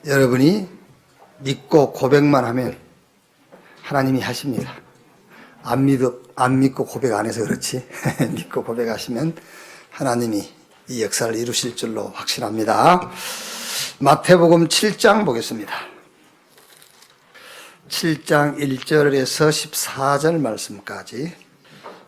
여러분이 믿고 고백만 하면 하나님이 하십니다. 안 믿고 고백 안 해서 그렇지. 믿고 고백하시면 하나님이 이 역사를 이루실 줄로 확신합니다. 마태복음 7장 보겠습니다. 7장 1절에서 14절 말씀까지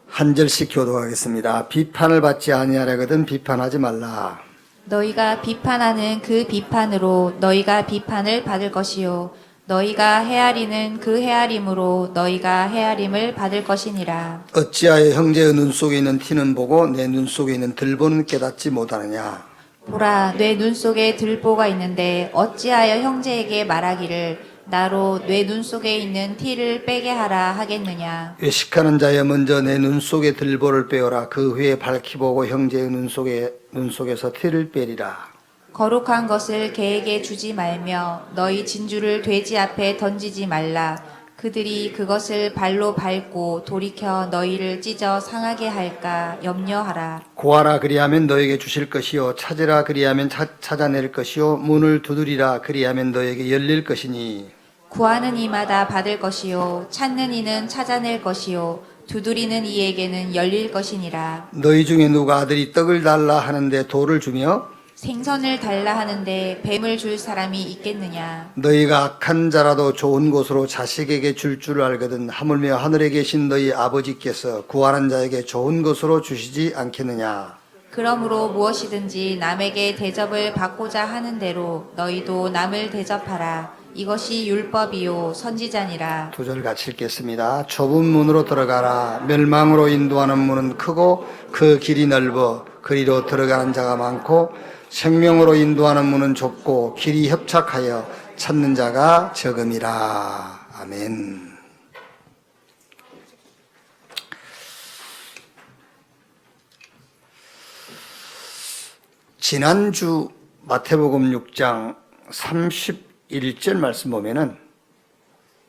한 절씩 교독하겠습니다. 비판을 받지 아니하려거든 비판하지 말라. 너희가 비판하는 그 비판으로 너희가 비판을 받을 것이요 너희가 헤아리는 그 헤아림으로 너희가 헤아림을 받을 것이니라. 어찌하여 형제의 눈 속에 있는 티는 보고 내 눈 속에 있는 들보는 깨닫지 못하느냐. 보라, 내 눈 속에 들보가 있는데 어찌하여 형제에게 말하기를 나로 내 눈 속에 있는 티를 빼게 하라 하겠느냐. 외식하는 자여 먼저 내 눈 속에 들보를 빼어라. 그 후에 밝히 보고 형제의 눈 속에서 티를 빼리라. 거룩한 것을 개에게 주지 말며 너희 진주를 돼지 앞에 던지지 말라. 그들이 그것을 발로 밟고 돌이켜 너희를 찢어 상하게 할까 염려하라. 구하라 그리하면 너에게 주실 것이요 찾으라 그리하면 찾아낼 것이요 문을 두드리라 그리하면 너에게 열릴 것이니. 구하는 이마다 받을 것이요 찾는 이는 찾아낼 것이요 두드리는 이에게는 열릴 것이니라. 너희 중에 누가 아들이 떡을 달라 하는데 돌을 주며 생선을 달라 하는데 뱀을 줄 사람이 있겠느냐. 너희가 악한 자라도 좋은 곳으로 자식에게 줄 줄 알거든 하물며 하늘에 계신 너희 아버지께서 구하는 자에게 좋은 것으로 주시지 않겠느냐. 그러므로 무엇이든지 남에게 대접을 받고자 하는 대로 너희도 남을 대접하라. 이것이 율법이요 선지자니라. 두 절 같이 읽겠습니다. 좁은 문으로 들어가라. 멸망으로 인도하는 문은 크고 그 길이 넓어 그리로 들어가는 자가 많고 생명으로 인도하는 문은 좁고 길이 협착하여 찾는 자가 적음이라. 아멘. 지난주 마태복음 6장 31절 말씀 보면은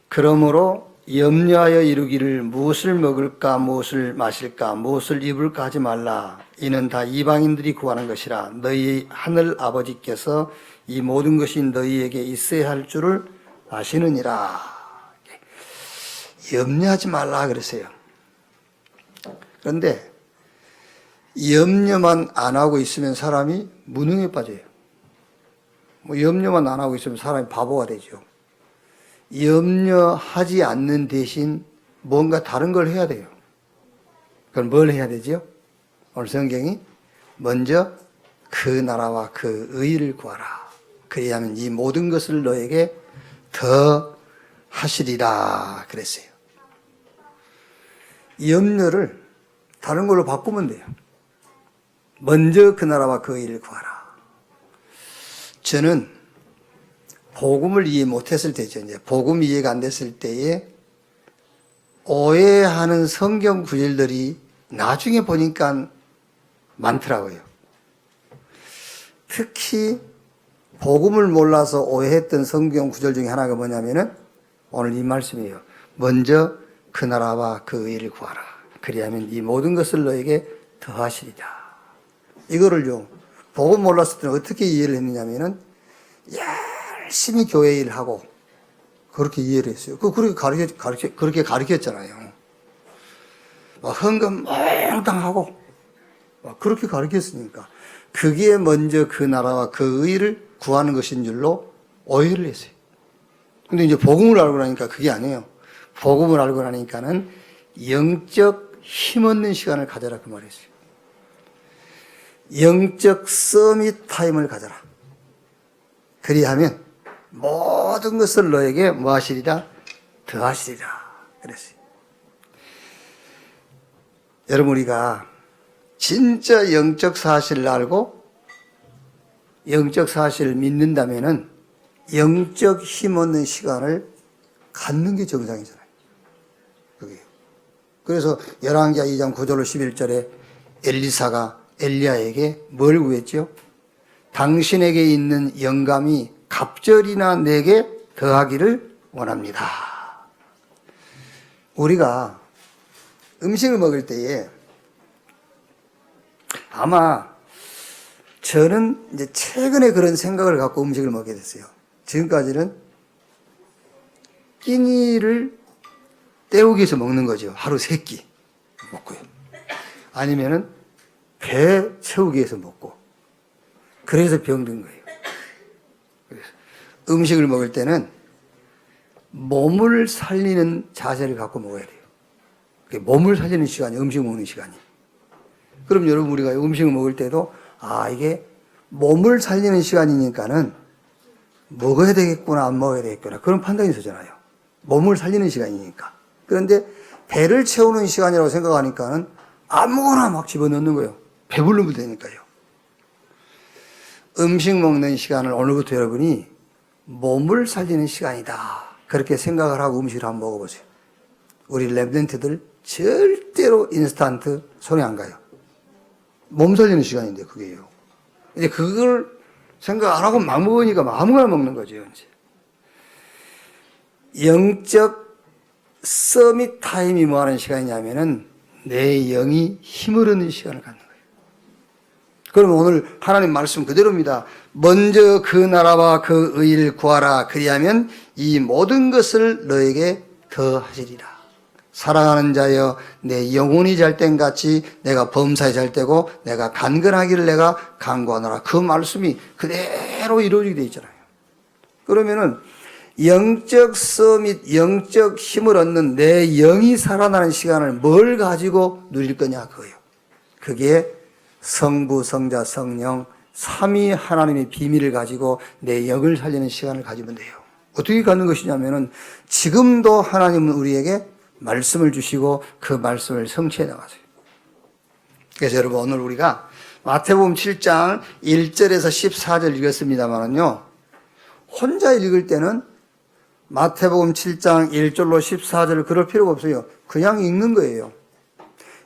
그러므로 염려하여 이루기를 무엇을 먹을까 무엇을 마실까 무엇을 입을까 하지 말라. 이는 다 이방인들이 구하는 것이라. 너희 하늘 아버지께서 이 모든 것이 너희에게 있어야 할 줄을 아시느니라. 염려하지 말라 그랬어요. 그런데 염려만 안 하고 있으면 사람이 무능에 빠져요. 염려만 안 하고 있으면 사람이 바보가 되죠. 염려하지 않는 대신 뭔가 다른 걸 해야 돼요. 그럼 뭘 해야 되죠? 오늘 성경이 먼저 그 나라와 그 의를 구하라. 그리하면 이 모든 것을 너에게 더 하시리라 그랬어요. 염려를 다른 걸로 바꾸면 돼요. 먼저 그 나라와 그 의를 구하라. 저는 복음을 이해 못했을 때죠. 이제 복음 이해가 안 됐을 때에 오해하는 성경 구절들이 나중에 보니까 많더라고요. 특히 복음을 몰라서 오해했던 성경 구절 중에 하나가 뭐냐면은 오늘 이 말씀이에요. 먼저 그 나라와 그 의를 구하라. 그리하면 이 모든 것을 너에게 더하시리라. 이거를요, 복음 몰랐을 때는 어떻게 이해를 했느냐면은 열심히 교회 일하고 그렇게 이해를 했어요. 그렇게 가르쳤잖아요. 막 헌금 몽땅 하고 그렇게 가르쳤으니까 그게 먼저 그 나라와 그 의를 구하는 것인 줄로 오해를 했어요. 근데 이제 복음을 알고 나니까 그게 아니에요. 복음을 알고 나니까는 영적 힘없는 시간을 가져라 그 말이었어요. 영적 서밋 타임을 가져라. 그리하면 모든 것을 너에게 뭐 하시리라? 더하시리라. 그랬어요. 여러분, 우리가 진짜 영적 사실을 알고 영적 사실을 믿는다면은 영적 힘없는 시간을 갖는 게 정상이잖아요. 그게. 그래서 열왕기하 2장 9절 11절에 엘리사가 엘리야에게 뭘 구했죠? 당신에게 있는 영감이 갑절이나 내게 더하기를 원합니다. 우리가 음식을 먹을 때에 아마 저는 이제 최근에 그런 생각을 갖고 음식을 먹게 됐어요. 지금까지는 끼니를 때우기 위해서 먹는 거죠. 하루 3끼 먹고요. 아니면은 배 채우기 위해서 먹고. 그래서 병든 거예요. 그래서 음식을 먹을 때는 몸을 살리는 자세를 갖고 먹어야 돼요. 몸을 살리는 시간이 음식 먹는 시간이. 그럼 여러분 우리가 음식을 먹을 때도 이게 몸을 살리는 시간이니까는 먹어야 되겠구나 안 먹어야 되겠구나 그런 판단이 서잖아요. 몸을 살리는 시간이니까. 그런데 배를 채우는 시간이라고 생각하니까는 아무거나 막 집어넣는 거예요. 배부르면 되니까요. 음식 먹는 시간을 오늘부터 여러분이 몸을 살리는 시간이다. 그렇게 생각을 하고 음식을 한번 먹어보세요. 우리 랩런트들 절대로 인스턴트 손에 안 가요. 몸 살리는 시간인데 그게요. 이제 그걸 생각 안 하고 막 먹으니까 아무거나 먹는 거죠. 이제. 영적 서밋 타임이 뭐 하는 시간이냐면은 내 영이 힘을 얻는 시간을 갖는 거예요. 그럼 오늘 하나님 말씀 그대로입니다. 먼저 그 나라와 그 의를 구하라. 그리하면 이 모든 것을 너에게 더하시리라. 사랑하는 자여 내 영혼이 잘된 같이 내가 범사에 잘되고 내가 간근하기를 내가 간구하노라. 그 말씀이 그대로 이루어지게 되어 있잖아요. 그러면은 영적 서밋, 영적 힘을 얻는 내 영이 살아나는 시간을 뭘 가지고 누릴 거냐 그거예요. 그게 성부, 성자, 성령 삼위 하나님의 비밀을 가지고 내 영을 살리는 시간을 가지면 돼요. 어떻게 갖는 것이냐면은 지금도 하나님은 우리에게 말씀을 주시고 그 말씀을 성취해 나가세요. 그래서 여러분 오늘 우리가 마태복음 7장 1절에서 14절 읽었습니다만은요. 혼자 읽을 때는 마태복음 7장 1절로 14절을 그럴 필요가 없어요. 그냥 읽는 거예요.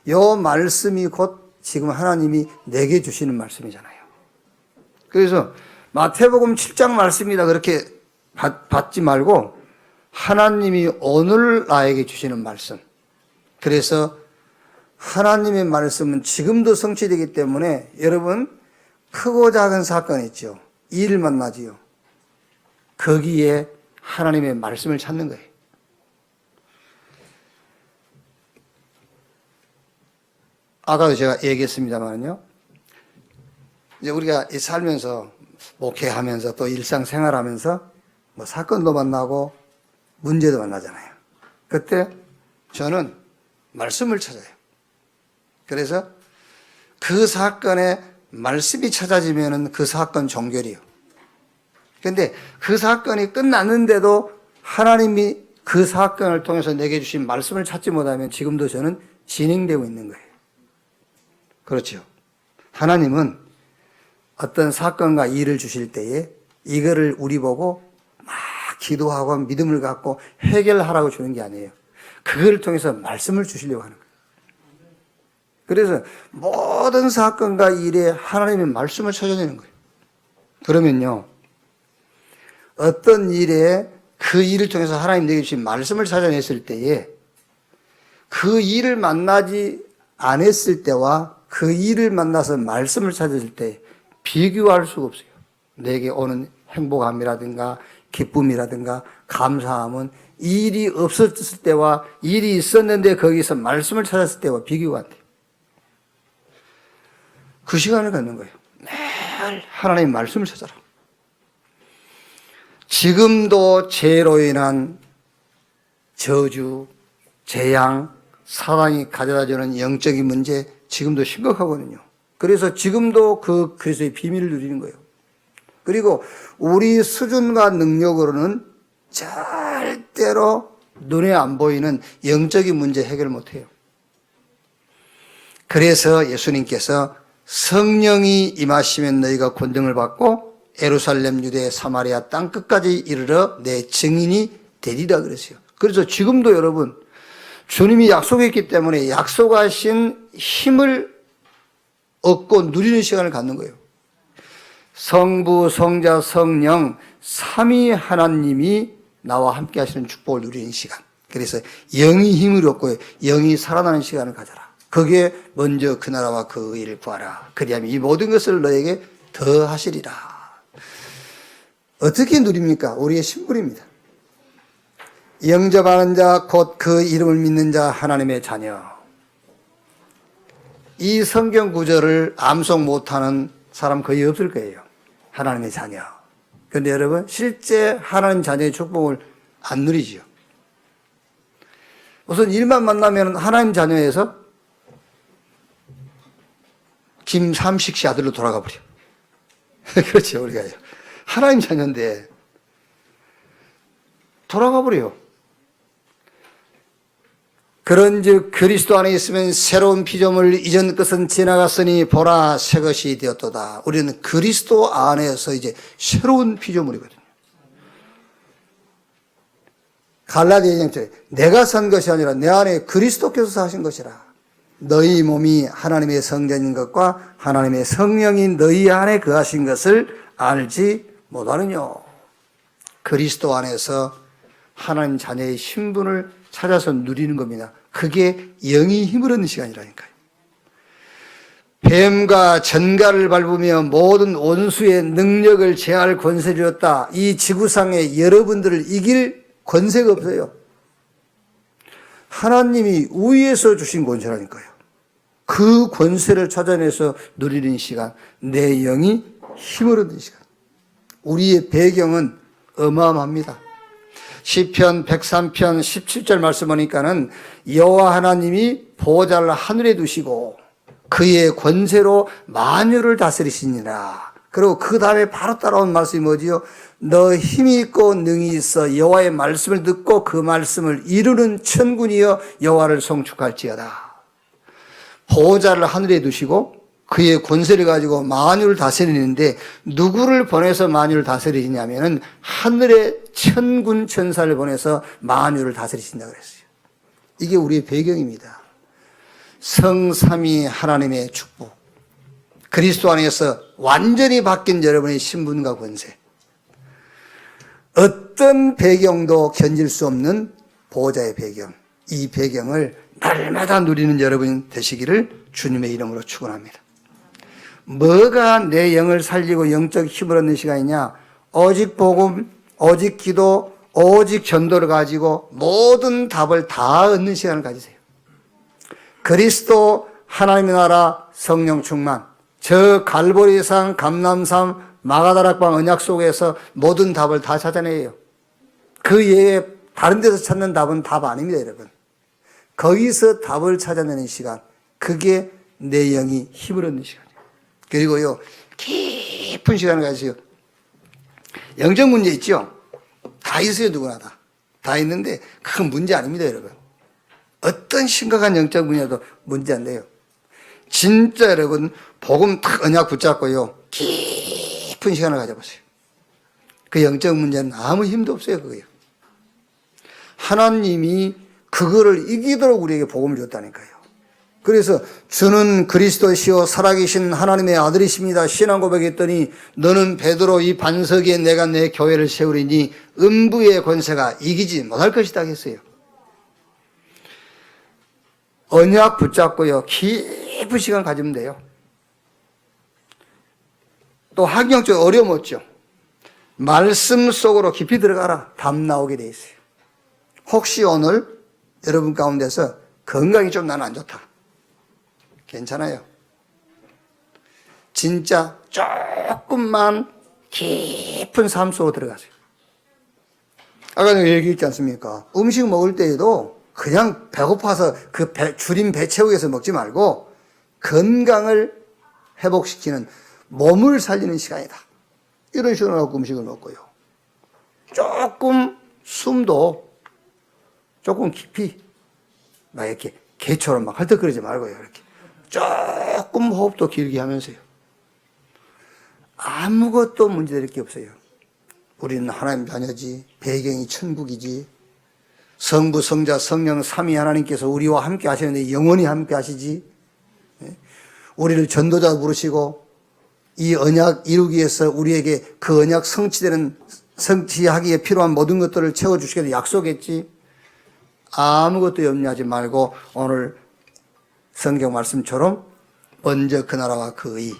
요 말씀이 곧 지금 하나님이 내게 주시는 말씀이잖아요. 그래서 마태복음 7장 말씀이다 그렇게 받지 말고 하나님이 오늘 나에게 주시는 말씀. 그래서 하나님의 말씀은 지금도 성취되기 때문에 여러분 크고 작은 사건 있죠. 일을 만나지요. 거기에 하나님의 말씀을 찾는 거예요. 아까도 제가 얘기했습니다만요. 이제 우리가 살면서 목회하면서 또 일상생활하면서 뭐 사건도 만나고 문제도 만나잖아요. 그때 저는 말씀을 찾아요. 그래서 그 사건에 말씀이 찾아지면은 그 사건 종결이요. 그런데 그 사건이 끝났는데도 하나님이 그 사건을 통해서 내게 주신 말씀을 찾지 못하면 지금도 저는 진행되고 있는 거예요. 그렇죠. 하나님은 어떤 사건과 일을 주실 때에 이거를 우리 보고 막 기도하고 믿음을 갖고 해결하라고 주는 게 아니에요. 그걸 통해서 말씀을 주시려고 하는 거예요. 그래서 모든 사건과 일에 하나님의 말씀을 찾아내는 거예요. 그러면요. 어떤 일에 그 일을 통해서 하나님 내게 주신 말씀을 찾아냈을 때에 그 일을 만나지 않았을 때와 그 일을 만나서 말씀을 찾았을 때 비교할 수가 없어요. 내게 오는 행복함이라든가 기쁨이라든가 감사함은 일이 없었을 때와 일이 있었는데 거기서 말씀을 찾았을 때와 비교가 안 돼요. 그 시간을 갖는 거예요. 매일 하나님의 말씀을 찾아라. 지금도 죄로 인한 저주, 재앙, 사단이 가져다주는 영적인 문제 지금도 심각하거든요. 그래서 지금도 그 그리스도의 비밀을 누리는 거예요. 그리고 우리 수준과 능력으로는 절대로 눈에 안 보이는 영적인 문제 해결 못해요. 그래서 예수님께서 성령이 임하시면 너희가 권능을 받고 예루살렘, 유대, 사마리아 땅 끝까지 이르러 내 증인이 되리라 그랬어요. 그래서 지금도 여러분 주님이 약속했기 때문에 약속하신 힘을 얻고 누리는 시간을 갖는 거예요. 성부, 성자, 성령 삼위 하나님이 나와 함께 하시는 축복을 누리는 시간. 그래서 영이 힘을 얻고 영이 살아나는 시간을 가져라. 거기에 먼저 그 나라와 그 의를 구하라. 그리하면 이 모든 것을 너에게 더하시리라. 어떻게 누립니까? 우리의 신분입니다. 영접하는 자, 곧 그 이름을 믿는 자, 하나님의 자녀. 이 성경 구절을 암송 못하는 사람 거의 없을 거예요. 하나님의 자녀. 그런데 여러분, 실제 하나님 자녀의 축복을 안 누리지요. 우선 일만 만나면 하나님 자녀에서 김삼식 씨 아들로 돌아가 버려. 그렇죠, 우리가. 하나님 자녀인데 돌아가 버려요. 그런즉 그리스도 안에 있으면 새로운 피조물, 이전 것은 지나갔으니 보라 새 것이 되었도다. 우리는 그리스도 안에서 이제 새로운 피조물이거든요. 갈라디아 2장처럼 내가 산 것이 아니라 내 안에 그리스도께서 사신 것이라. 너희 몸이 하나님의 성전인 것과 하나님의 성령이 너희 안에 거하신 것을 알지 못하느냐. 그리스도 안에서 하나님 자녀의 신분을 찾아서 누리는 겁니다. 그게 영이 힘을 얻는 시간이라니까요. 뱀과 전갈을 밟으며 모든 원수의 능력을 제할 권세를 줬다. 이 지구상에 여러분들을 이길 권세가 없어요. 하나님이 위에서 주신 권세라니까요. 그 권세를 찾아내서 누리는 시간, 내 영이 힘을 얻는 시간. 우리의 배경은 어마어마합니다. 시편 103편 17절 말씀 보니까는 여호와 하나님이 보호자를 하늘에 두시고 그의 권세로 만유를 다스리시니라. 그리고 그 다음에 바로 따라온 말씀이 뭐지요? 너 힘이 있고 능이 있어 여호와의 말씀을 듣고 그 말씀을 이루는 천군이여 여호와를 송축할지어다. 보호자를 하늘에 두시고 그의 권세를 가지고 만유를 다스리는데 누구를 보내서 만유를 다스리시냐면은 하늘의 천군 천사를 보내서 만유를 다스리신다고 그랬어요. 이게 우리의 배경입니다. 성삼위 하나님의 축복. 그리스도 안에서 완전히 바뀐 여러분의 신분과 권세. 어떤 배경도 견딜 수 없는 보호자의 배경. 이 배경을 날마다 누리는 여러분 되시기를 주님의 이름으로 축원합니다. 뭐가 내 영을 살리고 영적 힘을 얻는 시간이냐? 오직 복음, 오직 기도, 오직 전도를 가지고 모든 답을 다 얻는 시간을 가지세요. 그리스도, 하나님의 나라, 성령 충만. 저 갈보리산, 감람산, 마가다락방 언약 속에서 모든 답을 다 찾아내요. 그 외에 다른 데서 찾는 답은 답 아닙니다, 여러분. 거기서 답을 찾아내는 시간, 그게 내 영이 힘을 얻는 시간이에요. 그리고요, 깊은 시간을 가지세요. 영적 문제 있죠? 다 있어요, 누구나 다. 다 있는데, 그건 문제 아닙니다, 여러분. 어떤 심각한 영적 문제도 문제 안 돼요. 진짜 여러분, 복음 딱 언약 붙잡고요, 깊은 시간을 가져보세요. 그 영적 문제는 아무 힘도 없어요, 그거요. 하나님이 그거를 이기도록 우리에게 복음을 줬다니까요. 그래서 주는 그리스도시요 살아계신 하나님의 아들이십니다. 신앙 고백했더니 너는 베드로 이 반석 위에 내가 내 교회를 세우리니 음부의 권세가 이기지 못할 것이다 했어요. 언약 붙잡고요. 깊은 시간 가지면 돼요. 또 환경적 어려움 없죠. 말씀 속으로 깊이 들어가라. 답 나오게 돼 있어요. 혹시 오늘 여러분 가운데서 건강이 좀 나는 안 좋다. 괜찮아요. 진짜 조금만 깊은 삶 속으로 들어가세요. 아까 내가 얘기했지 않습니까? 음식 먹을 때에도 그냥 배고파서 그 줄인 배 채우기 위해서 먹지 말고 건강을 회복시키는 몸을 살리는 시간이다. 이런 식으로 갖고 음식을 먹고요. 조금 숨도 조금 깊이 막 이렇게 개처럼 막 헐떡거리지 말고요. 이렇게 조금 호흡도 길게 하면서요. 아무것도 문제될 게 없어요. 우리는 하나님 자녀지, 배경이 천국이지, 성부, 성자, 성령, 삼위 하나님께서 우리와 함께 하시는데 영원히 함께 하시지. 우리를 전도자 부르시고 이 언약 이루기 위해서 우리에게 그 언약 성취하기에 필요한 모든 것들을 채워주시기로 약속했지. 아무것도 염려하지 말고 오늘 성경 말씀처럼 먼저 그 나라와 그 의,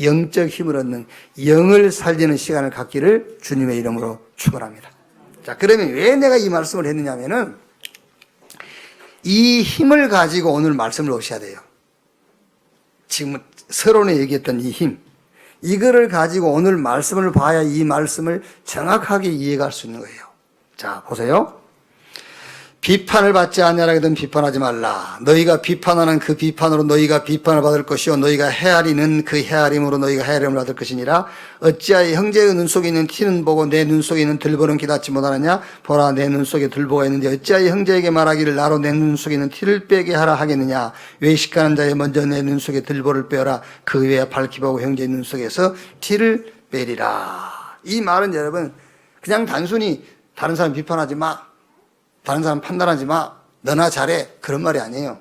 영적 힘을 얻는 영을 살리는 시간을 갖기를 주님의 이름으로 축원합니다. 자, 그러면 왜 내가 이 말씀을 했느냐면은 이 힘을 가지고 오늘 말씀을 오셔야 돼요. 지금 서론에 얘기했던 이 힘, 이거를 가지고 오늘 말씀을 봐야 이 말씀을 정확하게 이해가 할 수 있는 거예요. 자, 보세요. 비판을 받지 아니하라 하거든 비판하지 말라. 너희가 비판하는 그 비판으로 너희가 비판을 받을 것이요 너희가 헤아리는 그 헤아림으로 너희가 헤아림을 받을 것이니라. 어찌하여 형제의 눈 속에 있는 티는 보고 내 눈 속에 있는 들보는 깨닫지 못하느냐. 보라, 내 눈 속에 들보가 있는데 어찌하여 형제에게 말하기를 나로 내 눈 속에 있는 티를 빼게 하라 하겠느냐. 외식하는 자에 먼저 내 눈 속에 들보를 빼어라. 그 외에 밝히 보고 형제의 눈 속에서 티를 빼리라. 이 말은 여러분 그냥 단순히 다른 사람 비판하지 마, 다른 사람 판단하지 마, 너나 잘해, 그런 말이 아니에요.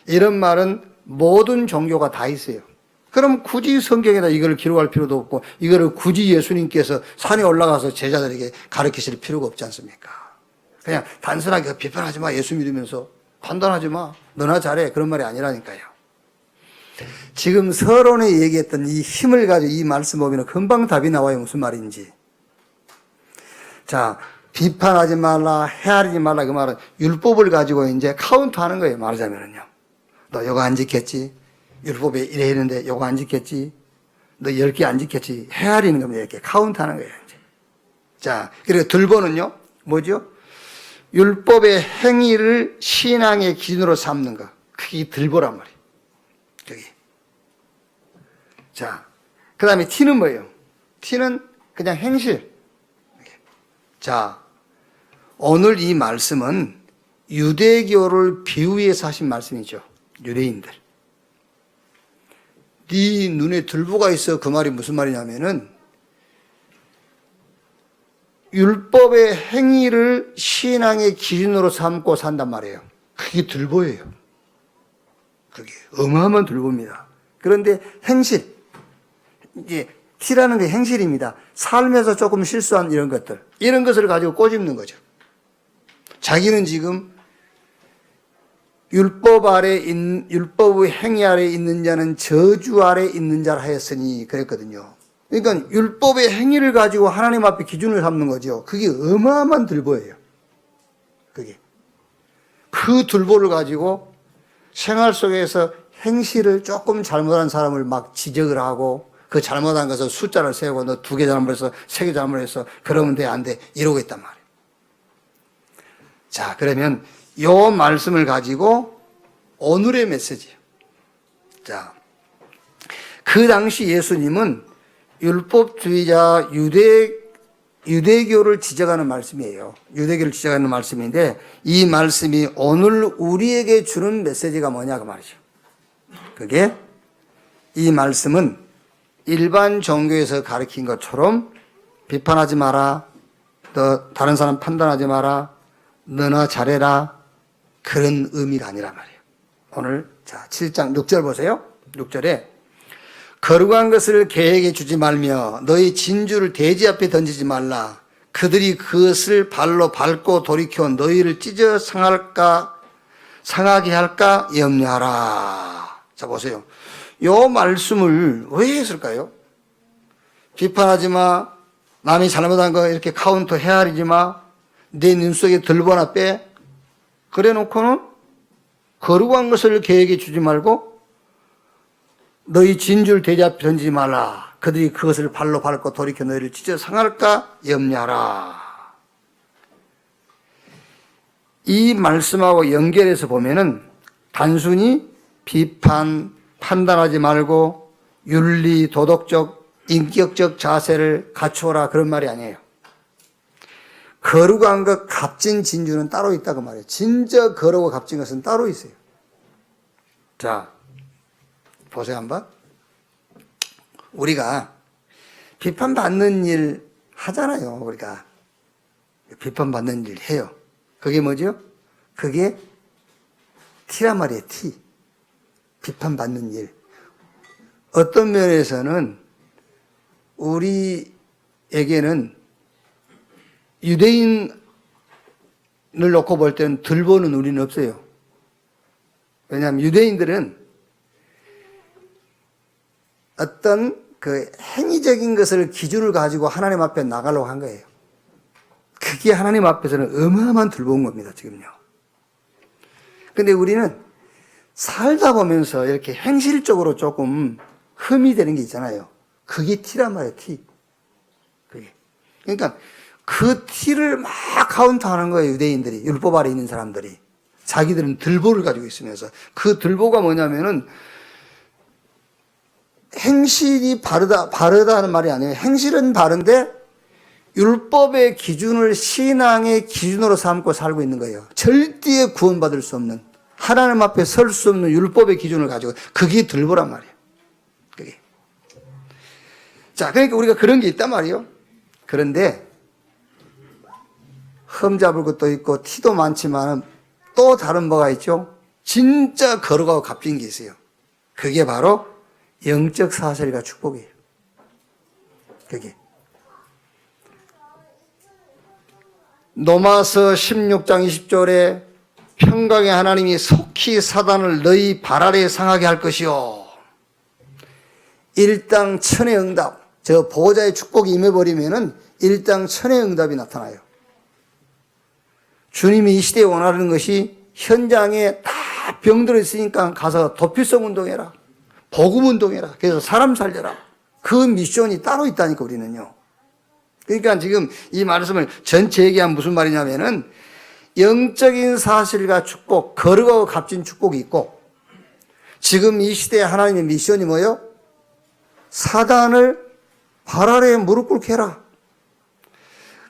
이런 말은 모든 종교가 다 있어요. 그럼 굳이 성경에다 이걸 기록할 필요도 없고 이거를 굳이 예수님께서 산에 올라가서 제자들에게 가르치실 필요가 없지 않습니까? 그냥 단순하게 비판하지 마, 예수 믿으면서 판단하지 마, 너나 잘해, 그런 말이 아니라니까요. 지금 서론에 얘기했던 이 힘을 가지고 이 말씀 보면 금방 답이 나와요. 무슨 말인지. 자, 비판하지 말라, 헤아리지 말라, 그 말은 율법을 가지고 이제 카운트하는 거예요. 말하자면요. 너 이거 안 지켰지? 율법에 이래 했는데 이거 안 지켰지? 너 10개 안 지켰지? 헤아리는 겁니다. 이렇게 카운트하는 거예요. 이제. 자, 그리고 들보는요, 뭐죠? 율법의 행위를 신앙의 기준으로 삼는 거. 그게 들보란 말이에요. 여기. 자, 그 다음에 티는 뭐예요? 티는 그냥 행실. 자, 오늘 이 말씀은 유대교를 비유해서 하신 말씀이죠. 유대인들. 네 눈에 들보가 있어. 그 말이 무슨 말이냐면은 율법의 행위를 신앙의 기준으로 삼고 산단 말이에요. 그게 들보예요. 그게 어마어마한 들보입니다. 그런데 행실, 이제 티라는 게 행실입니다. 삶에서 조금 실수한 이런 것들, 이런 것을 가지고 꼬집는 거죠. 자기는 지금 율법의 행위 아래 있는 자는 저주 아래 있는 자라 하였으니 그랬거든요. 그러니까 율법의 행위를 가지고 하나님 앞에 기준을 삼는 거죠. 그게 어마어마한 들보예요. 그게. 그 들보를 가지고 생활 속에서 행실을 조금 잘못한 사람을 막 지적을 하고 그 잘못한 것을 숫자를 세우고 너 2개 잘못해서 3개 잘못해서 그러면 돼, 안 돼, 이러고 있단 말이에요. 자, 그러면 이 말씀을 가지고 오늘의 메시지예요. 자, 그 당시 예수님은 율법주의자 유대교를 지적하는 말씀이에요. 유대교를 지적하는 말씀인데 이 말씀이 오늘 우리에게 주는 메시지가 뭐냐 그 말이죠. 그게 이 말씀은 일반 종교에서 가르친 것처럼 비판하지 마라, 너 다른 사람 판단하지 마라, 너나 잘해라, 그런 의미가 아니란 말이에요. 오늘 자 7장 6절 보세요. 6절에 거룩한 것을 개에게 주지 말며 너희 진주를 돼지 앞에 던지지 말라. 그들이 그것을 발로 밟고 돌이켜 너희를 찢어 상하게 할까 염려하라. 자 보세요. 요 말씀을 왜 했을까요? 비판하지 마, 남이 잘못한 거 이렇게 카운터 헤아리지 마, 내 눈 속에 들보나 빼. 그래 놓고는 거룩한 것을 개에게 주지 말고 너희 진주를 돼지 앞에 던지지 말라. 그들이 그것을 발로 밟고 돌이켜 너희를 찢어 상할까 염려하라. 이 말씀하고 연결해서 보면은 단순히 비판, 판단하지 말고 윤리, 도덕적, 인격적 자세를 갖추어라 그런 말이 아니에요. 거룩한 것, 값진 진주는 따로 있다고 말이에요. 진짜 거룩하고 값진 것은 따로 있어요. 자, 보세요 한번. 우리가 비판받는 일 하잖아요. 우리가 비판받는 일 해요. 그게 뭐죠? 그게 티란 말이에요. 티. 비판받는 일. 어떤 면에서는 우리에게는 유대인을 놓고 볼 때는 들보는 우리는 없어요. 왜냐하면 유대인들은 어떤 그 행위적인 것을 기준을 가지고 하나님 앞에 나가려고 한 거예요. 그게 하나님 앞에서는 어마어마한 들보인 겁니다, 지금요. 근데 우리는 살다 보면서 이렇게 행실적으로 조금 흠이 되는 게 있잖아요. 그게 티란 말이에요, 티. 그게. 그러니까 그 티를 막 카운트하는 거예요, 유대인들이. 율법 아래 있는 사람들이. 자기들은 들보를 가지고 있으면서. 그 들보가 뭐냐면은 행실이 바르다는 말이 아니에요. 행실은 바른데 율법의 기준을 신앙의 기준으로 삼고 살고 있는 거예요. 절대 구원받을 수 없는, 하나님 앞에 설 수 없는 율법의 기준을 가지고, 그게 들보란 말이에요. 그게. 자, 그러니까 우리가 그런 게 있단 말이에요. 그런데 흠잡을 것도 있고 티도 많지만 또 다른 뭐가 있죠? 진짜 거룩하고 값진 게 있어요. 그게 바로 영적 사실과 축복이에요. 그게. 로마서 16장 20절에 평강의 하나님이 속히 사단을 너희 발 아래에 상하게 할 것이요. 일당 천의 응답. 저 보호자의 축복이 임해버리면은 일당 천의 응답이 나타나요. 주님이 이 시대에 원하는 것이 현장에 다 병들어 있으니까 가서 도피성 운동해라. 복음 운동해라. 그래서 사람 살려라. 그 미션이 따로 있다니까 우리는요. 그러니까 지금 이 말씀을 전체 얘기하면 무슨 말이냐면은 영적인 사실과 축복, 거룩하고 값진 축복이 있고 지금 이 시대에 하나님의 미션이 뭐예요? 사단을 발 아래에 무릎 꿇게 해라.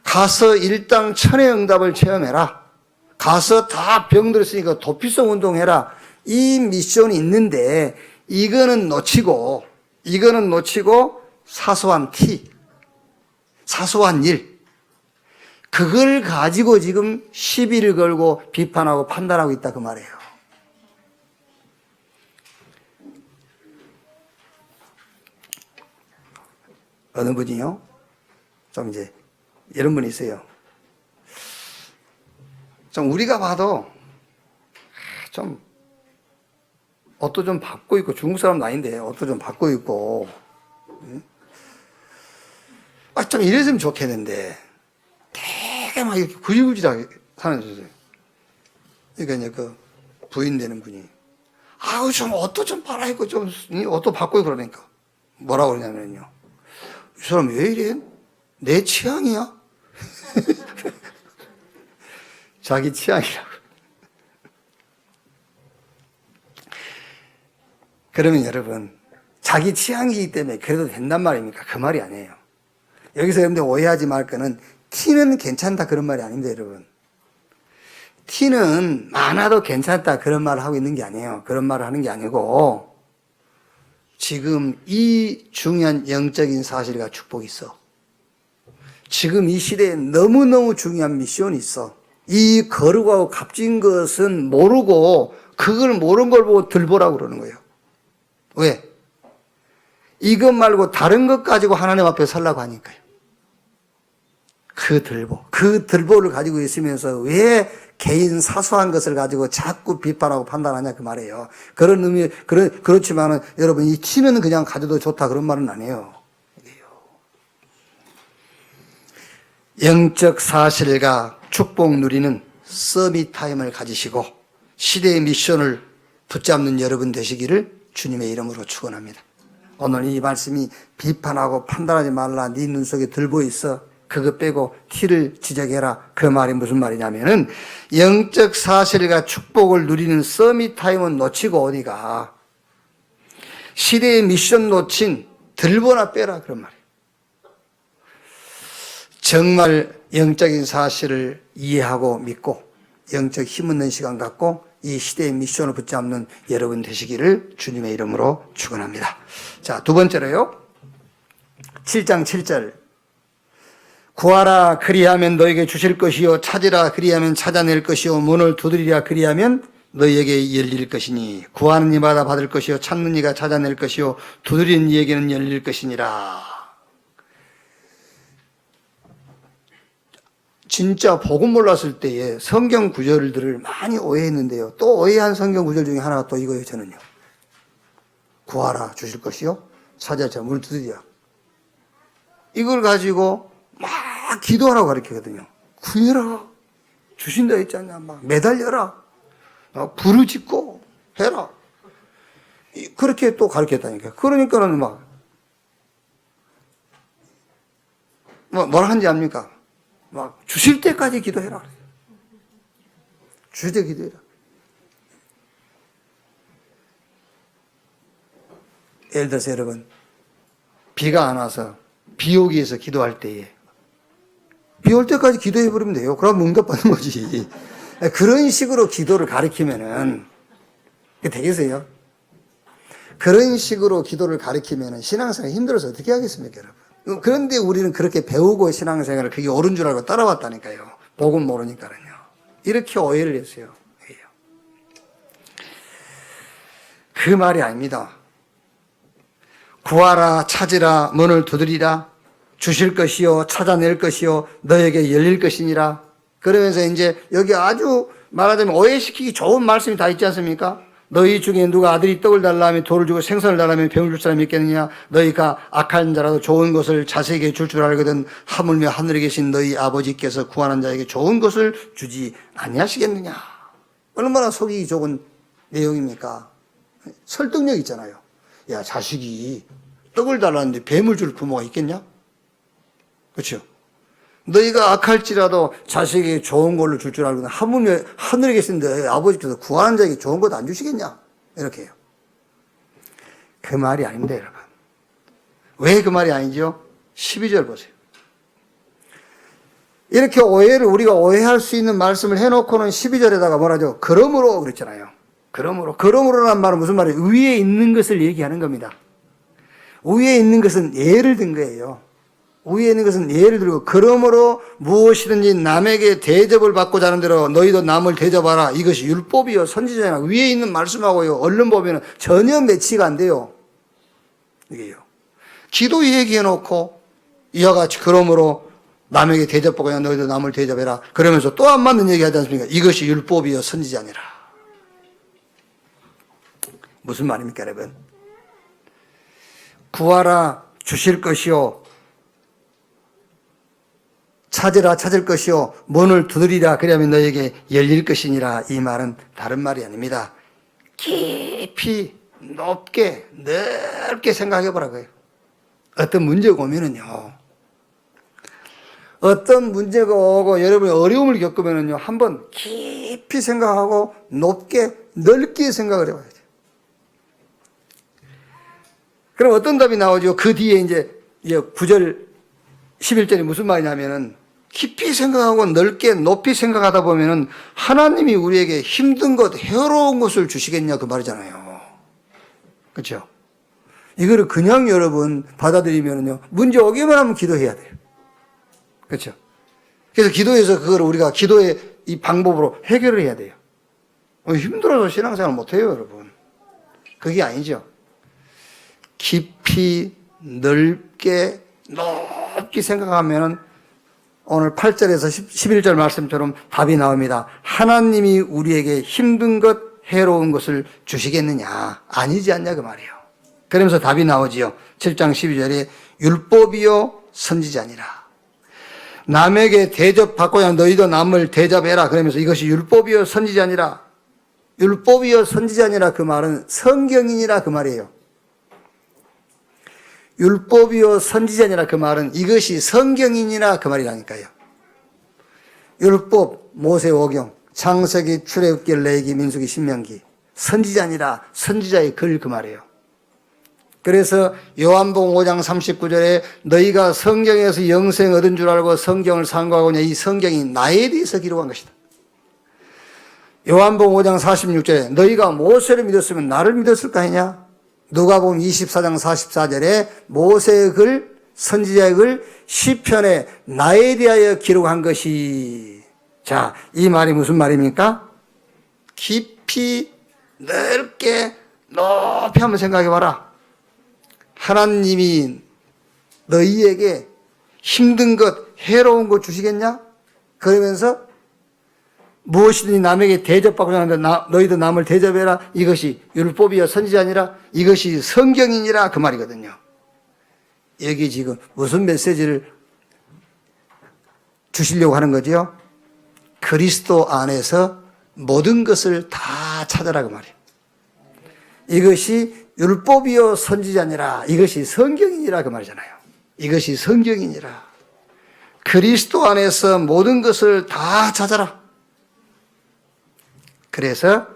가서 일당 천의 응답을 체험해라. 가서 다 병들었으니까 도피성 운동해라. 이 미션이 있는데 이거는 놓치고 사소한 티, 사소한 일, 그걸 가지고 지금 시비를 걸고 비판하고 판단하고 있다 그 말이에요. 어느 분이요? 좀 이제 이런 분이 있어요. 좀 우리가 봐도 좀 옷도 좀 받고 있고, 중국 사람도 아닌데 옷도 좀 받고 있고, 좀 이랬으면 좋겠는데 되게 막 이렇게 구질구질하게 사는 거죠. 그러니까 이제 그 부인 되는 분이 아우 좀 옷도 좀 팔아 입고 좀 옷도 받고 있고 그러니까 뭐라고 그러냐면요, 이 사람 왜 이래? 내 취향이야? 자기 취향이라고. 그러면 여러분, 자기 취향이기 때문에 그래도 된단 말입니까? 그 말이 아니에요. 여기서 여러분들 오해하지 말 거는 티는 괜찮다 그런 말이 아닙니다, 여러분. 티는 많아도 괜찮다 그런 말을 하고 있는 게 아니에요. 그런 말을 하는 게 아니고 지금 이 중요한 영적인 사실과 축복이 있어. 지금 이 시대에 너무너무 중요한 미션이 있어. 이 거룩하고 값진 것은 모르고 그걸 모르는 걸 보고 들보라고 그러는 거예요. 왜? 이것 말고 다른 것 가지고 하나님 앞에 서려고 하니까요. 그 들보를 가지고 있으면서 왜 개인 사소한 것을 가지고 자꾸 비판하고 판단하냐 그 말이에요. 그런 의미, 그렇지만은 여러분 이 티는 그냥 가져도 좋다 그런 말은 아니에요. 영적 사실과 축복 누리는 서밋 타임을 가지시고 시대의 미션을 붙잡는 여러분 되시기를 주님의 이름으로 축원합니다. 오늘 이 말씀이 비판하고 판단하지 말라, 네 눈 속에 들보 있어, 그거 빼고 티를 지적해라, 그 말이 무슨 말이냐면은 영적 사실과 축복을 누리는 서밋 타임은 놓치고 어디가 시대의 미션 놓친 들보나 빼라 그런 말이에요. 정말 영적인 사실을 이해하고 믿고 영적 힘있는 시간 갖고 이 시대의 미션을 붙잡는 여러분 되시기를 주님의 이름으로 축원합니다. 자, 두 번째로요. 7장 7절. 구하라 그리하면 너에게 주실 것이요, 찾으라 그리하면 찾아낼 것이요, 문을 두드리라 그리하면 너희에게 열릴 것이니, 구하는 이마다 받을 것이요, 찾는 이가 찾아낼 것이요, 두드리는 이에게는 열릴 것이니라. 진짜 복음 몰랐을 때에 성경 구절들을 많이 오해했는데요. 또 오해한 성경 구절 중에 하나가 또 이거예요, 저는요. 구하라 주실 것이요, 차지하자 문을 두드리라. 이걸 가지고 막 기도하라고 가르치거든요. 구해라. 주신다 했지 않냐. 막 매달려라. 부르짖고 해라. 그렇게 또 가르쳤다니까. 그러니까는 뭐라 하는지 압니까? 막 주실 때까지 기도해라. 주실 때 기도해라. 예를 들어서 여러분, 비가 안 와서 비 오기 위해서 기도할 때에 비 올 때까지 기도해버리면 돼요. 그럼 응답받는 거지. 그런 식으로 기도를 가르치면은 되겠어요? 그런 식으로 기도를 가르치면은 신앙생활 힘들어서 어떻게 하겠습니까, 여러분? 그런데 우리는 그렇게 배우고 신앙생활을 그게 옳은 줄 알고 따라왔다니까요. 복음 모르니까는요. 이렇게 오해를 했어요. 그 말이 아닙니다. 구하라, 찾으라, 문을 두드리라, 주실 것이요, 찾아낼 것이요, 너에게 열릴 것이니라. 그러면서 이제 여기 아주 말하자면 오해시키기 좋은 말씀이 다 있지 않습니까? 너희 중에 누가 아들이 떡을 달라 하면 돌을 주고 생선을 달라 하면 병을 줄 사람이 있겠느냐? 너희가 악한 자라도 좋은 것을 자식에게 줄 줄 알거든 하물며 하늘에 계신 너희 아버지께서 구하는 자에게 좋은 것을 주지 아니하시겠느냐? 얼마나 속이기 좋은 내용입니까? 설득력 있잖아요. 야, 자식이 떡을 달라는데 뱀을 줄 부모가 있겠냐? 그렇죠? 너희가 악할지라도 자식에게 좋은 걸로 줄 줄 알거든 하물며 하늘에 계신 너희 아버지께서 구하는 자에게 좋은 것 안 주시겠냐? 이렇게 해요. 그 말이 아닙니다, 여러분. 왜 그 말이 아니죠? 12절 보세요. 이렇게 오해를 우리가 오해할 수 있는 말씀을 해놓고는 12절에다가 뭐라죠? 그러므로 그랬잖아요. 그러므로란 말은 무슨 말이에요? 위에 있는 것을 얘기하는 겁니다. 위에 있는 것은 예를 든 거예요. 위에 있는 것은 예를 들고 그러므로 무엇이든지 남에게 대접을 받고자 하는 대로 너희도 남을 대접하라. 이것이 율법이요 선지자나 위에 있는 말씀하고요. 얼른 보면 전혀 매치가 안 돼요. 이게요. 기도 얘기해놓고 이와 같이 그러므로 남에게 대접받고자 너희도 남을 대접해라. 그러면서 또 안 맞는 얘기 하지 않습니까? 이것이 율법이요 선지자니라. 무슨 말입니까, 여러분? 구하라 주실 것이요 찾으라 찾을 것이요 문을 두드리라 그러면 너에게 열릴 것이니라. 이 말은 다른 말이 아닙니다. 깊이 높게 넓게 생각해 보라고요. 어떤 문제가 오면은요, 어떤 문제가 오고 여러분이 어려움을 겪으면은요, 한번 깊이 생각하고 높게 넓게 생각을 해봐야 돼요. 그럼 어떤 답이 나오죠? 그 뒤에 이제 9절 11절이 무슨 말이냐면은 깊이 생각하고 넓게 높이 생각하다 보면은 하나님이 우리에게 힘든 것, 해로운 것을 주시겠냐 그 말이잖아요. 그렇죠? 이거를 그냥 여러분 받아들이면은요, 문제 오기만 하면 기도해야 돼요. 그렇죠? 그래서 기도해서 그걸 우리가 기도의 이 방법으로 해결을 해야 돼요. 힘들어서 신앙생활 못해요, 여러분. 그게 아니죠. 깊이 넓게 높게 생각하면은 오늘 8절에서 11절 말씀처럼 답이 나옵니다. 하나님이 우리에게 힘든 것, 해로운 것을 주시겠느냐? 아니지 않냐 그 말이에요. 그러면서 답이 나오지요. 7장 12절에 율법이요 선지자니라. 남에게 대접받고야 너희도 남을 대접해라. 그러면서 이것이 율법이요 선지자니라. 율법이요 선지자니라 그 말은 성경이니라 그 말이에요. 율법이요 선지자니라 그 말은 이것이 성경이니라 그 말이라니까요. 율법, 모세오경, 창세기, 출애굽기, 레위기, 민수기, 신명기, 선지자니라 선지자의 글 그 말이에요. 그래서 요한복음 5장 39절에 너희가 성경에서 영생 얻은 줄 알고 성경을 상고하고냐 이 성경이 나에 대해서 기록한 것이다. 요한복음 5장 46절에 너희가 모세를 믿었으면 나를 믿었을까 했냐? 누가복음 24장 44절에 모세의 글, 선지자의 글, 시편에 나에 대하여 기록한 것이. 자, 이 말이 무슨 말입니까? 깊이 넓게 높이 한번 생각해 봐라. 하나님이 너희에게 힘든 것, 해로운 것 주시겠냐? 그러면서 무엇이든지 남에게 대접받고자 하는데 너희도 남을 대접해라. 이것이 율법이여 선지자니라. 이것이 성경이니라 그 말이거든요. 여기 지금 무슨 메시지를 주시려고 하는 거죠? 그리스도 안에서 모든 것을 다 찾아라 그 말이에요. 이것이 율법이요 선지자니라, 이것이 성경이니라 그 말이잖아요. 이것이 성경이니라. 그리스도 안에서 모든 것을 다 찾아라. 그래서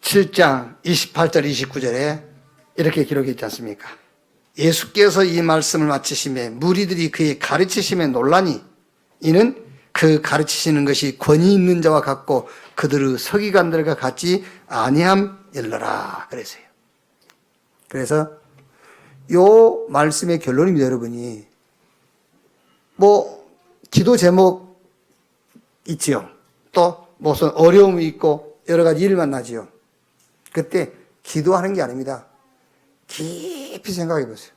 7장 28절 29절에 이렇게 기록이 있지 않습니까? 예수께서 이 말씀을 마치심에 무리들이 그의 가르치심에 놀라니 이는 그 가르치시는 것이 권위 있는 자와 같고 그들의 서기관들과 같지 아니함일러라 그랬어요. 그래서 요 말씀의 결론입니다, 여러분이. 뭐 기도 제목 있지요. 또 무슨 어려움이 있고 여러 가지 일을 만나지요. 그때 기도하는 게 아닙니다. 깊이 생각해 보세요.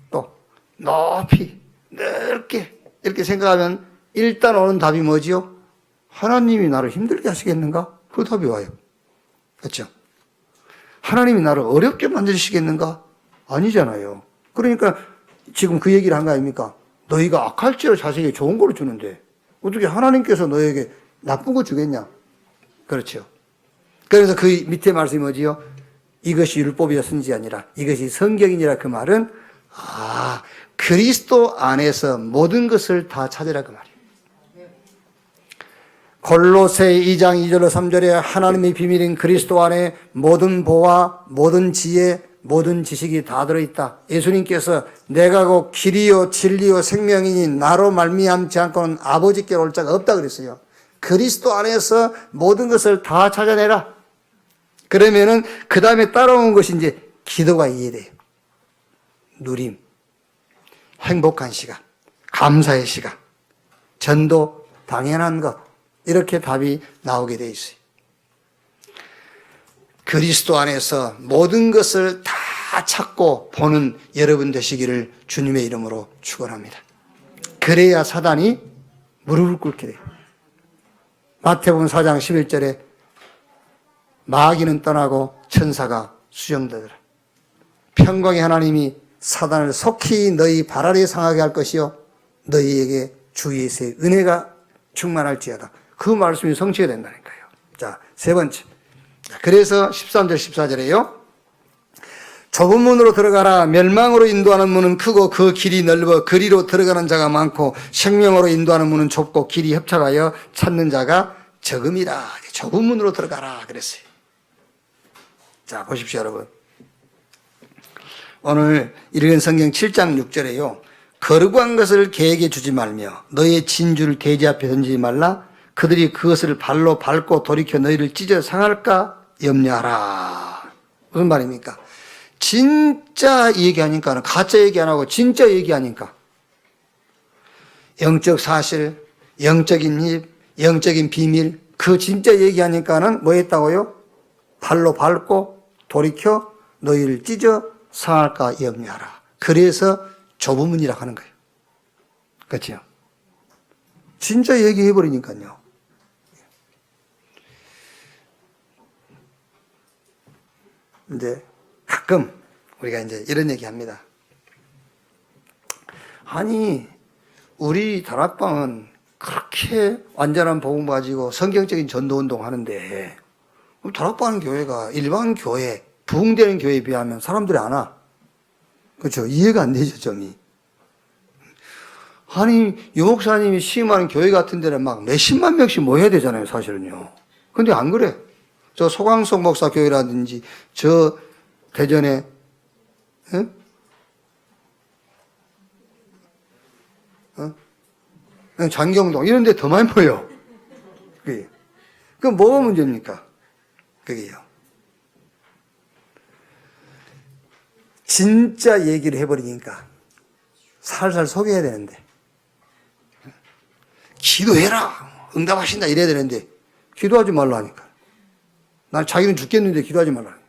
또 높이 넓게 이렇게 생각하면 일단 오는 답이 뭐지요? 하나님이 나를 힘들게 하시겠는가? 그 답이 와요. 그렇죠? 하나님이 나를 어렵게 만드시겠는가? 아니잖아요. 그러니까 지금 그 얘기를 한 거 아닙니까? 너희가 악할지라 자식에게 좋은 걸 주는데 어떻게 하나님께서 너에게 나쁜 거 주겠냐? 그렇죠. 그래서 그 밑에 말씀이 뭐지요? 이것이 율법이라 선지 아니라 이것이 성경이니라 그 말은 그리스도 안에서 모든 것을 다 찾으라 그 말이에요. 골로새 2장 2절로 3절에 하나님의 비밀인 그리스도 안에 모든 보화, 모든 지혜, 모든 지식이 다 들어있다. 예수님께서 내가 곧 길이요 진리요 생명이니 나로 말미암지 않고는 아버지께로 올 자가 없다 그랬어요. 그리스도 안에서 모든 것을 다 찾아내라. 그러면은 그 다음에 따라오는 것이 이제 기도가 이해돼요. 누림, 행복한 시간, 감사의 시간, 전도, 당연한 것, 이렇게 답이 나오게 돼 있어요. 그리스도 안에서 모든 것을 다 찾고 보는 여러분 되시기를 주님의 이름으로 축원합니다. 그래야 사단이 무릎을 꿇게 돼요. 마태복음 4장 11절에 마귀는 떠나고 천사가 수정되더라. 평강의 하나님이 사단을 속히 너희 발 아래에 상하게 할 것이요 너희에게 주의의 은혜가 충만할지어다. 그 말씀이 성취가 된다니까요. 자, 세 번째. 그래서 13절 14절에요. 좁은 문으로 들어가라. 멸망으로 인도하는 문은 크고 그 길이 넓어 그리로 들어가는 자가 많고 생명으로 인도하는 문은 좁고 길이 협착하여 찾는 자가 적음이라. 좁은 문으로 들어가라 그랬어요. 자, 보십시오, 여러분. 오늘 읽은 성경 7장 6절에요. 거룩한 것을 개에게 주지 말며 너의 진주를 돼지 앞에 던지지 말라. 그들이 그것을 발로 밟고 돌이켜 너희를 찢어 상할까 염려하라. 무슨 말입니까? 진짜 얘기하니까는 가짜 얘기 안 하고 진짜 얘기하니까 영적 사실, 영적인 입, 영적인 비밀 그 진짜 얘기하니까는 뭐 했다고요? 발로 밟고 돌이켜 너희를 찢어 상할까 염려하라. 그래서 좁은 문이라고 하는 거예요. 그렇죠? 진짜 얘기해버리니까요. 이제 가끔 우리가 이제 이런 얘기 합니다. 아니, 우리 다락방은 그렇게 완전한 복음 가지고 성경적인 전도운동 하는데 다락방 교회가 일반 교회, 부흥되는 교회에 비하면 사람들이 안 와. 그렇죠? 이해가 안 되죠, 점이. 아니, 유 목사님이 시임하는 교회 같은 데는 막 몇십만 명씩 모여야 되잖아요, 사실은요. 근데 안 그래. 저 소강석 목사 교회라든지, 저 대전에, 장경동, 이런 데 더 많이 모여. 그게. 그럼 뭐가 문제입니까? 그게요. 진짜 얘기를 해버리니까 살살 속여야 되는데. 기도해라. 응답하신다. 이래야 되는데, 기도하지 말라니까. 난 자기는 죽겠는데 기도하지 말라니까.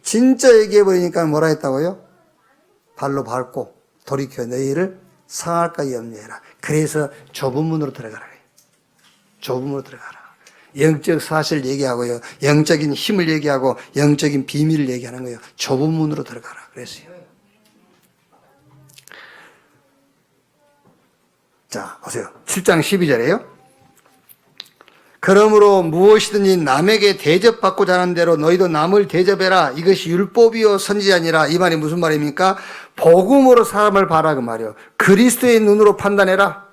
진짜 얘기해버리니까 뭐라 했다고요? 발로 밟고 돌이켜 너희를 상할까 염려해라. 그래서 좁은 문으로 들어가라. 좁은 문으로 들어가라. 영적 사실 얘기하고요. 영적인 힘을 얘기하고 영적인 비밀을 얘기하는 거예요. 좁은 문으로 들어가라 그랬어요. 자, 보세요. 7장 12절에요. 그러므로 무엇이든지 남에게 대접받고자 하는 대로 너희도 남을 대접해라. 이것이 율법이요 선지자니라. 이 말이 무슨 말입니까? 복음으로 사람을 봐라 그 말이요. 그리스도의 눈으로 판단해라.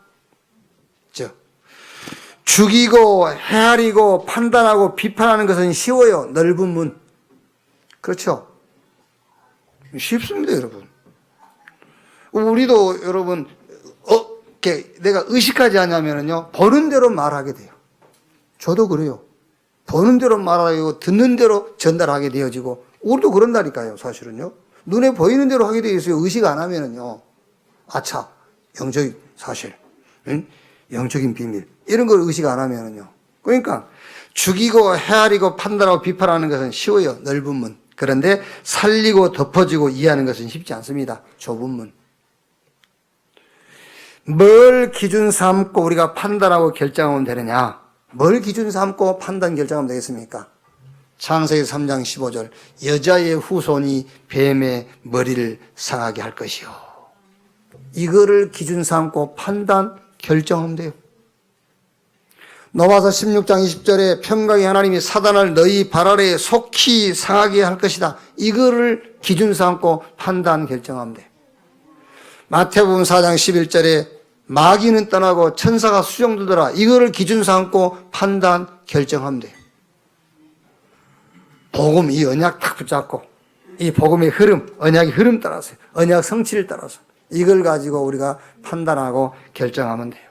죽이고 헤아리고 판단하고 비판하는 것은 쉬워요. 넓은 문. 그렇죠? 쉽습니다, 여러분. 우리도 여러분 내가 의식하지 않냐면요 보는 대로 말하게 돼요. 저도 그래요. 보는 대로 말하고 듣는 대로 전달하게 되어지고 우리도 그런다니까요. 사실은요. 눈에 보이는 대로 하게 되어 있어요. 의식 안 하면은요. 아차, 영적인 사실, 응? 영적인 비밀 이런 걸 의식 안 하면은요. 그러니까 죽이고 헤아리고 판단하고 비판하는 것은 쉬워요. 넓은 문. 그런데 살리고 덮어지고 이해하는 것은 쉽지 않습니다. 좁은 문. 뭘 기준 삼고 우리가 판단하고 결정하면 되느냐? 뭘 기준 삼고 판단 결정하면 되겠습니까? 창세기 3장 15절 여자의 후손이 뱀의 머리를 상하게 할 것이요. 이거를 기준 삼고 판단 결정하면 돼요. 로마서 16장 20절에 평강의 하나님이 사단을 너희 발 아래에 속히 상하게 할 것이다. 이거를 기준 삼고 판단 결정하면 돼요. 마태복음 4장 11절에 마귀는 떠나고 천사가 수종들더라. 이거를 기준 삼고 판단 결정하면 돼요. 복음, 이 언약 딱 붙잡고 이 복음의 흐름, 언약의 흐름 따라서 언약 성취를 따라서 이걸 가지고 우리가 판단하고 결정하면 돼요.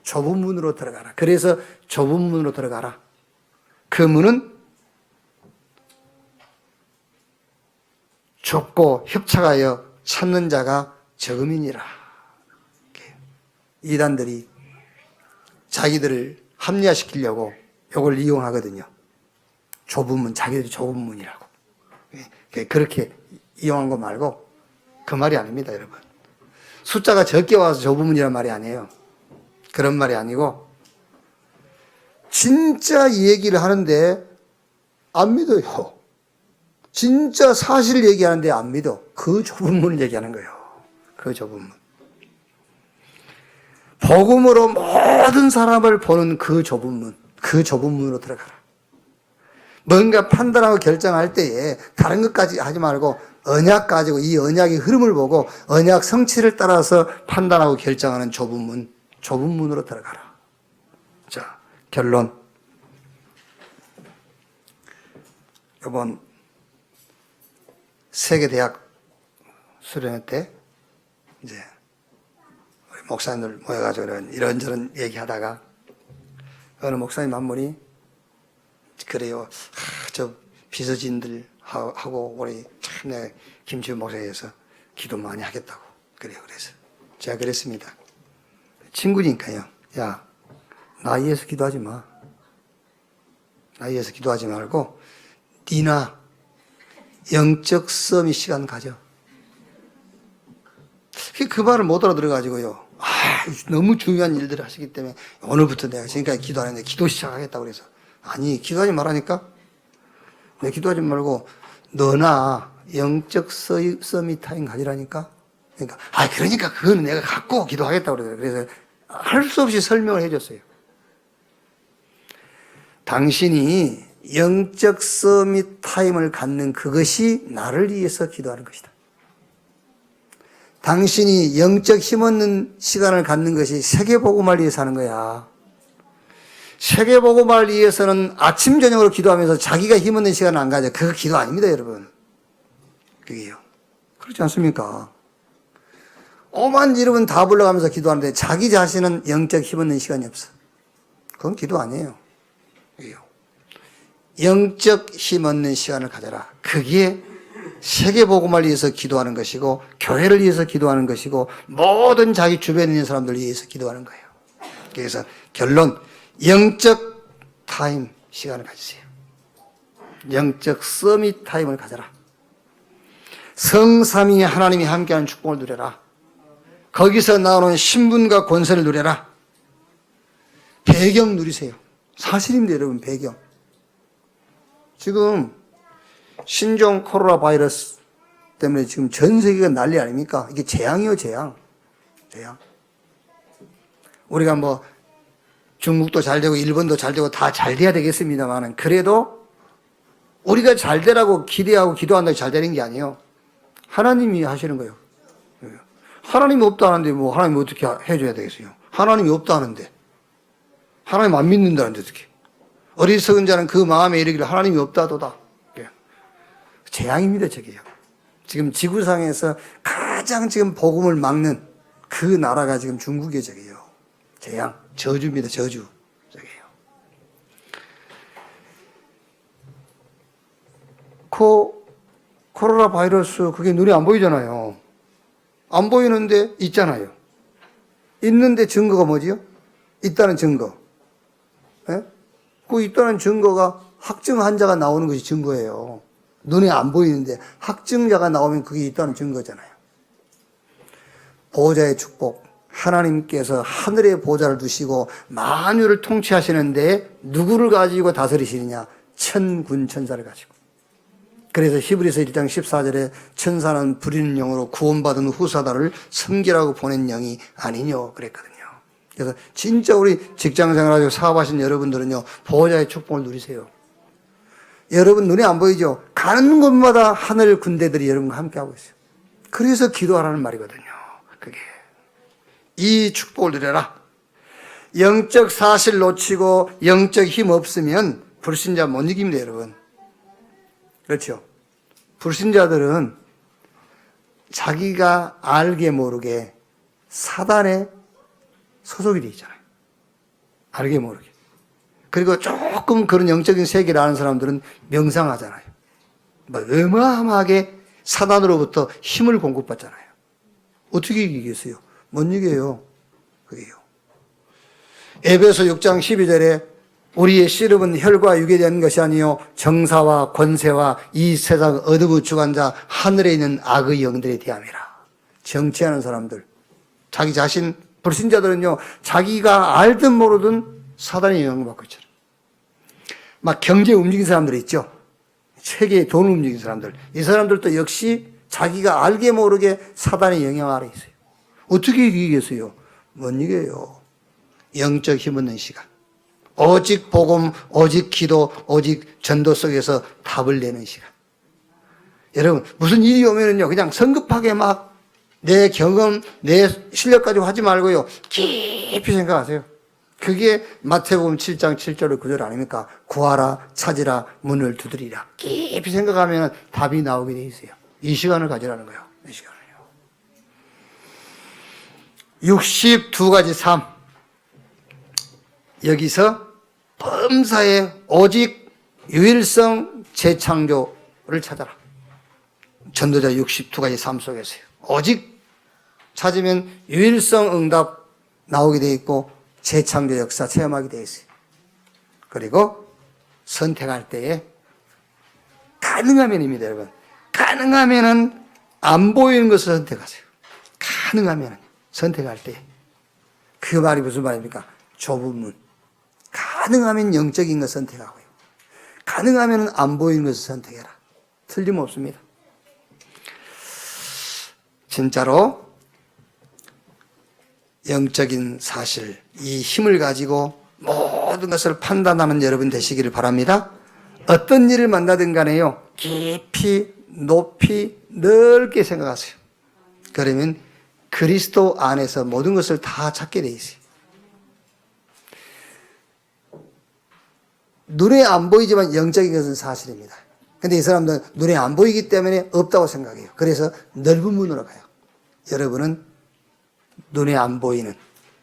좁은 문으로 들어가라. 그래서 좁은 문으로 들어가라. 그 문은 좁고 협착하여 찾는 자가 적음이니라. 이단들이 자기들을 합리화시키려고 이걸 이용하거든요. 좁은 문, 자기들이 좁은 문이라고. 그렇게 이용한 거 말고 그 말이 아닙니다, 여러분. 숫자가 적게 와서 좁은 문이란 말이 아니에요. 그런 말이 아니고 진짜 이 얘기를 하는데 안 믿어요. 진짜 사실을 얘기하는데 안 믿어. 그 좁은 문을 얘기하는 거예요. 그 좁은 문. 복음으로 모든 사람을 보는 그 좁은 문, 그 좁은 문으로 들어가라. 뭔가 판단하고 결정할 때에 다른 것까지 하지 말고 언약 가지고 이 언약의 흐름을 보고 언약 성취를 따라서 판단하고 결정하는 좁은 문, 좁은 문으로 들어가라. 자, 결론. 이번 세계대학 수련회 때 이제 목사님들 모여가지고 이런저런 얘기하다가 어느 목사님 한 분이 그래요. 저 비서진들 하고 우리 참 김지훈 목사에서 기도 많이 하겠다고 그래요. 그래서 제가 그랬습니다. 친구니까요. 야, 나 위해서 기도하지 마. 나 위해서 기도하지 말고 니나 영적 서밋 시간 가져. 그 말을 못 알아들어가지고요. 너무 중요한 일들을 하시기 때문에 오늘부터 내가 지금까지 기도하는데 기도 시작하겠다고 그래서 아니 기도하지 말라니까. 내 기도하지 말고 너나 영적 서밋 타임 가지라니까. 그러니까 그거는 내가 갖고 기도하겠다고 그래요. 그래서 할 수 없이 설명을 해줬어요. 당신이 영적 서밋 타임을 갖는 그것이 나를 위해서 기도하는 것이다. 당신이 영적 힘없는 시간을 갖는 것이 세계복음을 위해서 하는 거야. 세계복음을 위해서는 아침 저녁으로 기도하면서 자기가 힘없는 시간을 안 가져. 그거 기도 아닙니다, 여러분. 그게요. 그렇지 않습니까? 오만 여러분 다 불러가면서 기도하는데 자기 자신은 영적 힘없는 시간이 없어. 그건 기도 아니에요. 그게요. 영적 힘없는 시간을 가져라. 그게 세계복음을 위해서 기도하는 것이고 교회를 위해서 기도하는 것이고 모든 자기 주변에 있는 사람들을 위해서 기도하는 거예요. 그래서 결론, 영적 타임 시간을 가지세요. 영적 서밋 타임을 가져라. 성삼위 하나님이 함께하는 축복을 누려라. 거기서 나오는 신분과 권세를 누려라. 배경 누리세요. 사실입니다, 여러분. 배경. 지금 신종 코로나 바이러스 때문에 지금 전 세계가 난리 아닙니까? 이게 재앙이요, 재앙. 재앙. 우리가 뭐 중국도 잘 되고 일본도 잘 되고 다 잘 돼야 되겠습니다만은, 그래도 우리가 잘 되라고 기대하고 기도한다고 잘 되는 게 아니에요. 하나님이 하시는 거예요. 하나님이 없다 하는데 뭐 하나님이 어떻게 해줘야 되겠어요? 하나님이 없다 하는데, 하나님 안 믿는다는데 어떻게? 어리석은 자는 그 마음에 이르기를 하나님이 없다도다. 재앙입니다, 저게요. 지금 지구상에서 가장 지금 복음을 막는 그 나라가 지금 중국이에요, 저게요. 재앙, 저주입니다, 저주. 저게요. 코로나 바이러스, 그게 눈에 안 보이잖아요. 안 보이는데 있잖아요. 있는데 증거가 뭐지요? 있다는 증거. 예? 그 있다는 증거가 확증 환자가 나오는 것이 증거예요. 눈에 안 보이는데 확증자가 나오면 그게 있다는 증거잖아요. 보호자의 축복. 하나님께서 하늘의 보호자를 두시고 만유를 통치하시는데 누구를 가지고 다스리시느냐? 천군 천사를 가지고. 그래서 히브리서 1장 14절에 천사는 부리는 영으로 구원받은 후사다를 섬기라고 보낸 영이 아니뇨 그랬거든요. 그래서 진짜 우리 직장생활하시고 사업하신 여러분들은요, 보호자의 축복을 누리세요. 여러분 눈에 안 보이죠? 가는 곳마다 하늘 군대들이 여러분과 함께하고 있어요. 그래서 기도하라는 말이거든요. 그게 이 축복을 누려라. 영적 사실 놓치고 영적 힘 없으면 불신자 못 이깁니다, 여러분. 그렇죠? 불신자들은 자기가 알게 모르게 사단의 소속이 되어 있잖아요. 알게 모르게. 그리고 조금 그런 영적인 세계를 아는 사람들은 명상하잖아요. 뭐 어마어마하게 사단으로부터 힘을 공급받잖아요. 어떻게 이기겠어요? 못 이겨요. 그게요. 에베소 6장 12절에 우리의 씨름은 혈과 육에 대한 것이 아니요 정사와 권세와 이 세상 어둠의 주관자 하늘에 있는 악의 영들에 대함이라. 정치하는 사람들, 자기 자신, 불신자들은요, 자기가 알든 모르든 사단의 영향을 받고 있잖아요. 막 경제 움직이는 사람들 있죠. 세계의 돈을 움직이는 사람들. 이 사람들도 역시 자기가 알게 모르게 사단의 영향 아래 있어요. 어떻게 이기겠어요? 못 이겨요. 영적 힘없는 시간. 오직 복음, 오직 기도, 오직 전도 속에서 답을 내는 시간. 여러분, 무슨 일이 오면은요, 그냥 성급하게 막 내 경험, 내 실력 가지고 하지 말고요, 깊이 생각하세요. 그게 마태복음 7장 7절의 구절 아닙니까? 구하라, 찾으라, 문을 두드리라. 깊이 생각하면 답이 나오게 돼 있어요. 이 시간을 가지라는 거예요. 이 시간을요. 62가지 삶. 여기서 범사의 오직 유일성 재창조를 찾아라. 전도자 62가지 삶 속에서요. 오직 찾으면 유일성 응답 나오게 돼 있고 재창조 역사 체험하게 돼 있어요. 그리고 선택할 때에 가능하면입니다, 여러분. 가능하면은 안 보이는 것을 선택하세요. 가능하면 선택할 때. 그 말이 무슨 말입니까? 좁은 문. 가능하면 영적인 것 선택하고요. 가능하면 안 보이는 것을 선택해라. 틀림없습니다. 진짜로 영적인 사실, 이 힘을 가지고 모든 것을 판단하는 여러분 되시기를 바랍니다. 어떤 일을 만나든 간에요, 깊이, 높이, 넓게 생각하세요. 그러면 그리스도 안에서 모든 것을 다 찾게 돼 있어요. 눈에 안 보이지만 영적인 것은 사실입니다. 근데 이 사람들은 눈에 안 보이기 때문에 없다고 생각해요. 그래서 넓은 문으로 가요. 여러분은 눈에 안 보이는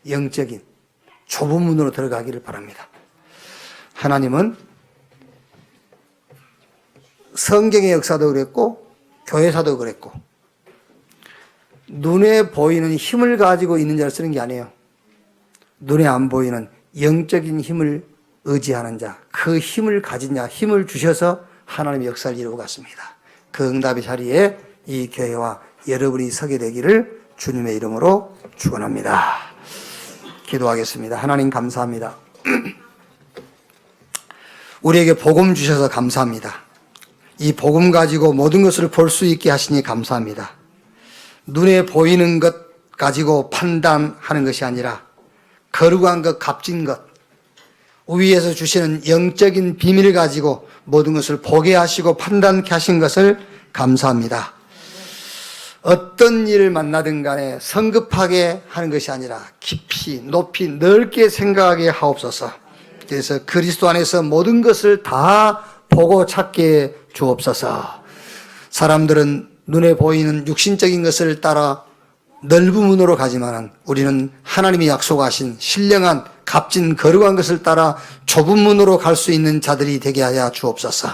영적인 좁은 문으로 들어가기를 바랍니다. 하나님은 성경의 역사도 그랬고 교회사도 그랬고 눈에 보이는 힘을 가지고 있는 자를 쓰는 게 아니에요. 눈에 안 보이는 영적인 힘을 의지하는 자, 그 힘을 가진 자, 힘을 주셔서 하나님의 역사를 이루고 갔습니다. 그 응답의 자리에 이 교회와 여러분이 서게 되기를 주님의 이름으로 축원합니다. 기도하겠습니다. 하나님 감사합니다. 우리에게 복음 주셔서 감사합니다. 이 복음 가지고 모든 것을 볼 수 있게 하시니 감사합니다. 눈에 보이는 것 가지고 판단하는 것이 아니라 거룩한 것, 값진 것, 위에서 주시는 영적인 비밀을 가지고 모든 것을 보게 하시고 판단케 하신 것을 감사합니다. 어떤 일을 만나든 간에 성급하게 하는 것이 아니라 깊이 높이 넓게 생각하게 하옵소서. 그래서 그리스도 안에서 모든 것을 다 보고 찾게 주옵소서. 사람들은 눈에 보이는 육신적인 것을 따라 넓은 문으로 가지만 우리는 하나님이 약속하신 신령한 값진 거룩한 것을 따라 좁은 문으로 갈 수 있는 자들이 되게 하여 주옵소서.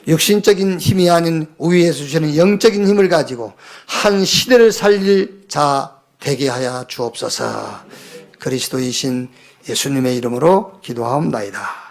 육신적인 힘이 아닌 위에서 주시는 영적인 힘을 가지고 한 시대를 살릴 자 되게 하여 주옵소서. 그리스도이신 예수님의 이름으로 기도하옵나이다.